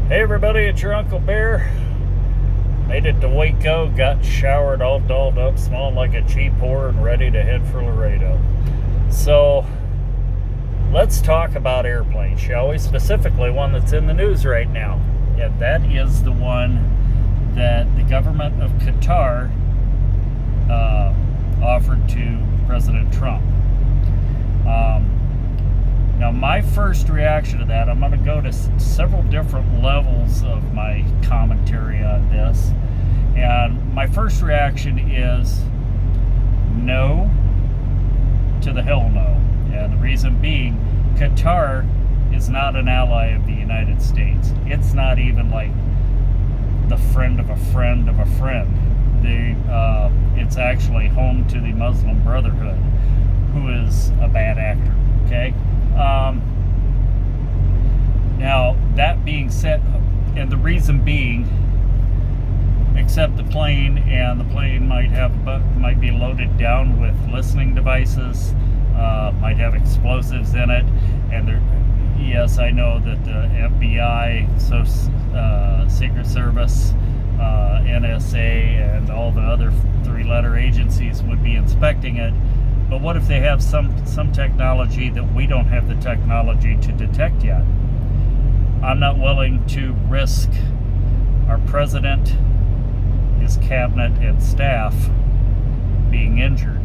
Hey everybody, it's your Uncle Bear. Made it to Waco, got showered, all dolled up, smelling like a cheap whore, and ready to head for Laredo. So, let's talk about airplanes, shall we? Specifically, one that's in the news right now. And that is the one that the government of Qatar offered to President Trump. Now, my first reaction to that, I'm going to go to several different levels of my commentary on this. And my first reaction is no to the hell no. And the reason being, Qatar is not an ally of the United States. It's not even like the friend of a friend of a friend. It's actually home to the Muslim Brotherhood, who is a bad actor, okay? Now, that being said, and the reason being, except the plane, and the plane might be loaded down with listening devices, might have explosives in it, and yes, I know that the FBI, Secret Service, NSA, and all the other three-letter agencies would be inspecting it. But what if they have some technology that we don't have the technology to detect yet? I'm not willing to risk our president, his cabinet, and staff being injured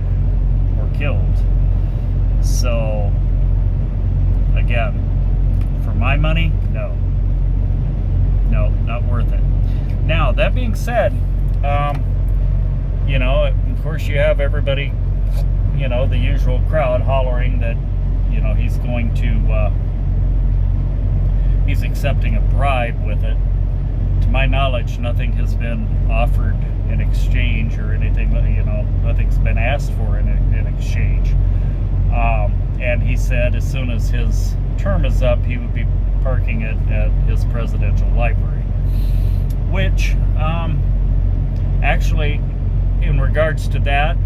or killed. So, again, for my money, no. No, not worth it. Now, that being said, of course you have everybody, the usual crowd hollering that, he's going to, he's accepting a bribe with it. To my knowledge, nothing has been offered in exchange or anything, nothing's been asked for in exchange. And he said as soon as his term is up, he would be parking it at his presidential library. Which, actually, in regards to that,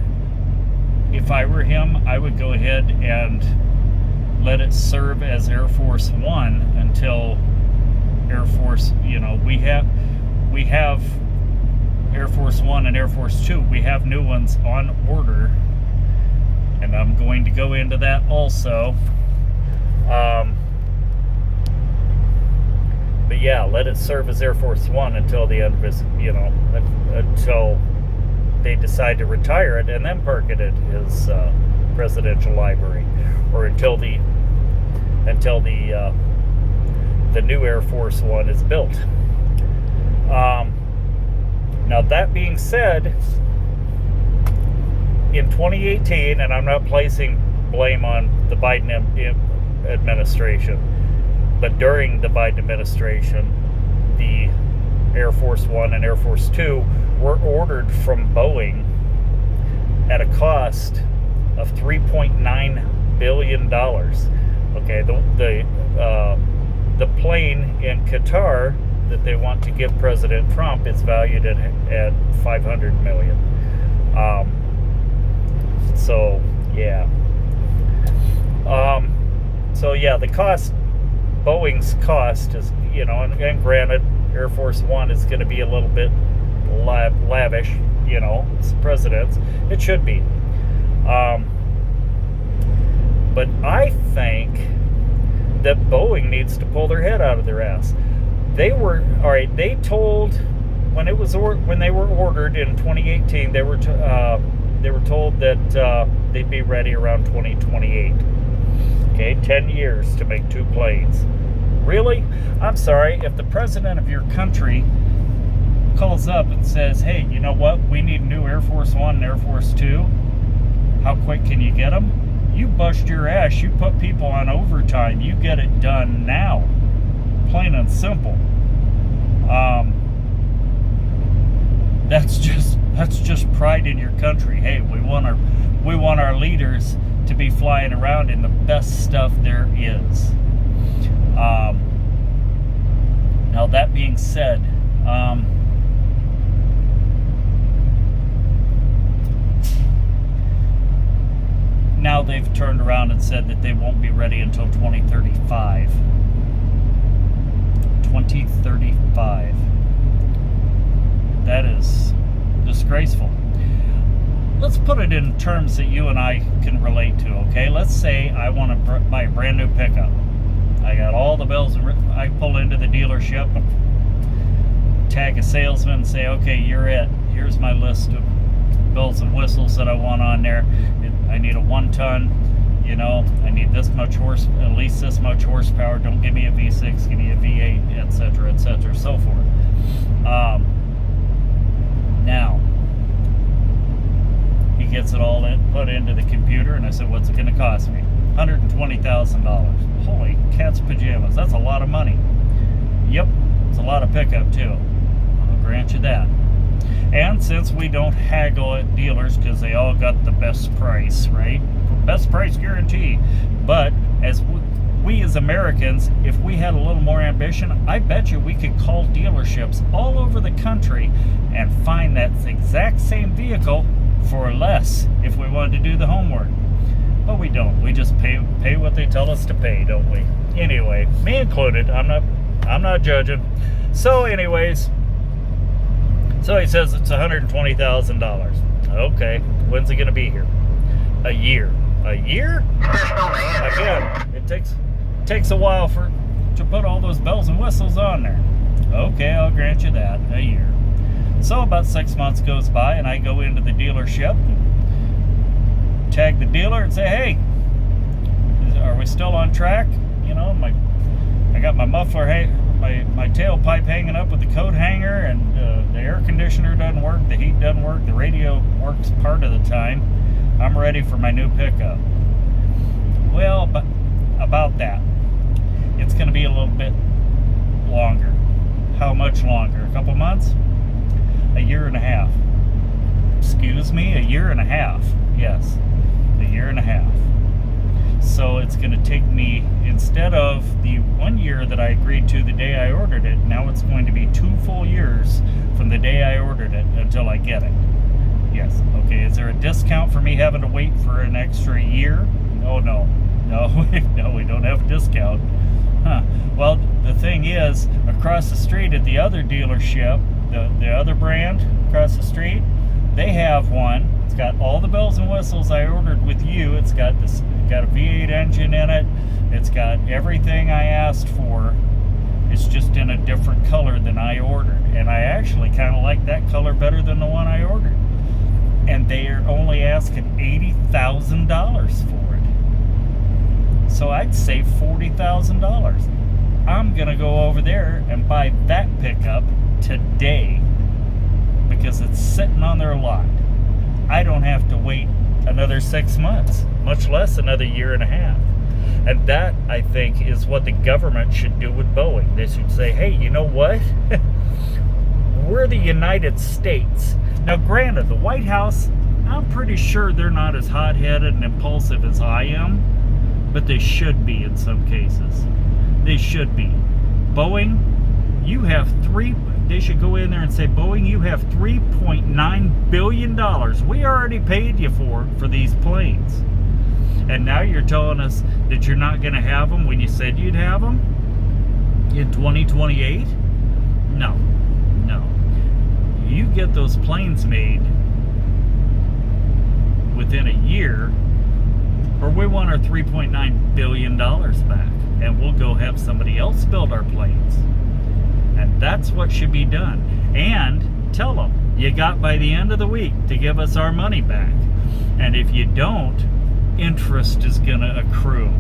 if I were him, I would go ahead and let it serve as Air Force One until Air Force, we have Air Force One and Air Force Two. We have new ones on order, and I'm going to go into that also. But yeah, let it serve as Air Force One until the end of his, until they decide to retire it, and then park it at his presidential library, or until the new Air Force One is built. Now, that being said, in 2018, and I'm not placing blame on the Biden administration, but during the Biden administration, the Air Force One and Air Force Two were ordered from Boeing at a cost of $3.9 billion. Okay, the plane in Qatar that they want to give President Trump is valued at $500 million. So yeah. The cost, Boeing's cost is, and granted, Air Force One is going to be a little bit lavish, it's the president's. It should be. But I think that Boeing needs to pull their head out of their ass. They told, when they were ordered in 2018, they were told that they'd be ready around 2028. Okay, 10 years to make two planes. Really? I'm sorry, if the president of your country calls up and says, hey, you know what, we need new Air Force One and Air Force Two, how quick can you get them? You bust your ass, you put people on overtime, you get it done now. Plain and simple. That's just pride in your country. Hey, we want our leaders to be flying around in the best stuff there is. Now, that being said, now they've turned around and said that they won't be ready until 2035. 2035. disgraceful. Let's put it in terms that you and I can relate to, okay? Let's say I want to buy a brand new pickup. I got all the bells and I pull into the dealership, tag a salesman and say, okay, you're it. Here's my list of bells and whistles that I want on there. I need a 1-ton, you know, I need this much at least this much horsepower. Don't give me a V6, give me a V8, etc., so forth. Now, he gets it all put into the computer, and I said, what's it going to cost me? $120,000. Holy cat's pajamas, that's a lot of money. Yep, it's a lot of pickup too. I'll grant you that. And since we don't haggle at dealers because they all got the best price, right? Best price guarantee. But as we as Americans, if we had a little more ambition, I bet you we could call dealerships all over the country and find that exact same vehicle for less if we wanted to do the homework. But we don't. We just pay what they tell us to pay, don't we? Anyway, me included. I'm not judging. So anyways, so he says it's $120,000. Okay, when's it going to be here? A year. A year? Again, it takes a while to put all those bells and whistles on there. Okay, I'll grant you that. A year. So about 6 months goes by, and I go into the dealership, tag the dealer, and say, "Hey, are we still on track? You know, I got my muffler, my tailpipe hanging up with the coat hanger, and the air conditioner doesn't work, the heat doesn't work, the radio works part of the time. I'm ready for my new pickup." Well, but about that, it's going to be a little bit longer. How much longer? A couple months? A year and a half. Excuse me, a year and a half. Yes, a year and a half. So it's going to take me, instead of the 1 year that I agreed to the day I ordered it, now it's going to be 2 full years from the day I ordered it until I get it. Yes. Okay, is there a discount for me having to wait for an extra year? Oh, no. No, no, we don't have a discount. Huh. Well, the thing is, across the street at the other dealership, the other brand across the street, they have one. It's got all the bells and whistles I ordered with you. It's got a V8 engine in it. It's got everything I asked for. It's just in a different color than I ordered. And I actually kind of like that color better than the one I ordered. And they are only asking $80,000 for it. So I'd save $40,000. I'm going to go over there and buy that pickup today because it's sitting on their lot. I don't have to wait another 6 months, much less another year and a half. And that, I think, is what the government should do with Boeing. They should say, hey, you know what? We're the United States. Now, granted, the White House, I'm pretty sure they're not as hot-headed and impulsive as I am, but they should be in some cases. They should be. Boeing, you have they should go in there and say, Boeing, you have $3.9 billion. We already paid you for these planes. And now you're telling us that you're not going to have them when you said you'd have them in 2028? No. You get those planes made within a year, or we want our $3.9 billion back, and we'll go have somebody else build our planes. And that's what should be done. And tell them, you got by the end of the week to give us our money back. And if you don't, interest is going to accrue.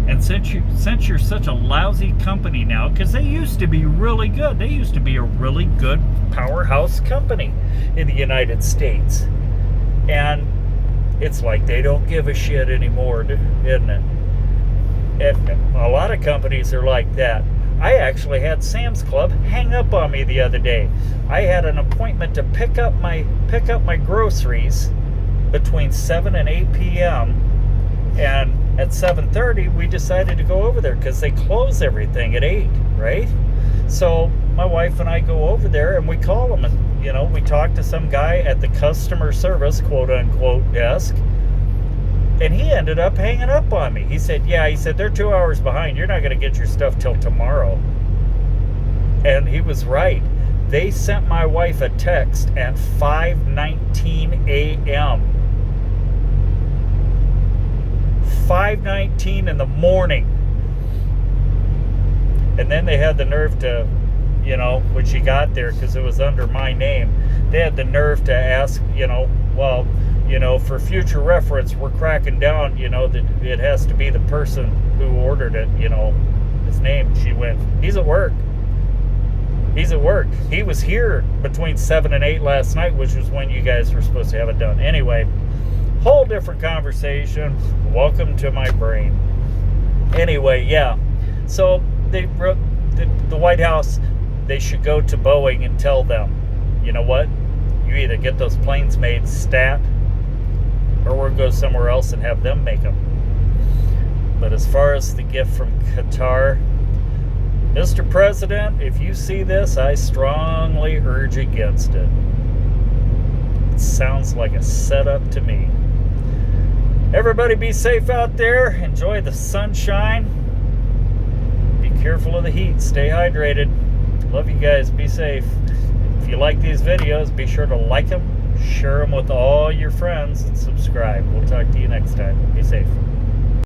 And since you're such a lousy company now, because they used to be really good. They used to be a really good powerhouse company in the United States. And it's like they don't give a shit anymore, isn't it? And a lot of companies are like that. I actually had Sam's Club hang up on me the other day. I had an appointment to pick up my groceries between 7 and 8 p.m. And at 7:30, we decided to go over there because they close everything at 8, right? So my wife and I go over there and we call them, and we talk to some guy at the customer service, quote unquote, desk. And he ended up hanging up on me. He said, they're 2 hours behind. You're not going to get your stuff till tomorrow. And he was right. They sent my wife a text at 5:19 a.m. 5:19 in the morning. And then they had the nerve to, when she got there, because it was under my name, they had the nerve to ask, well, for future reference, we're cracking down, that it has to be the person who ordered it, his name. She went, he's at work. He's at work. He was here between 7 and 8 last night, which was when you guys were supposed to have it done. Anyway, whole different conversation. Welcome to my brain. Anyway, yeah. So they wrote the White House, they should go to Boeing and tell them, you know what? You either get those planes made stat, or we'll go somewhere else and have them make them. But as far as the gift from Qatar, Mr. President, if you see this, I strongly urge against it. It sounds like a setup to me. Everybody be safe out there. Enjoy the sunshine. Be careful of the heat. Stay hydrated. Love you guys. Be safe. If you like these videos, be sure to like them, share them with all your friends, and subscribe. We'll talk to you next time. Be safe.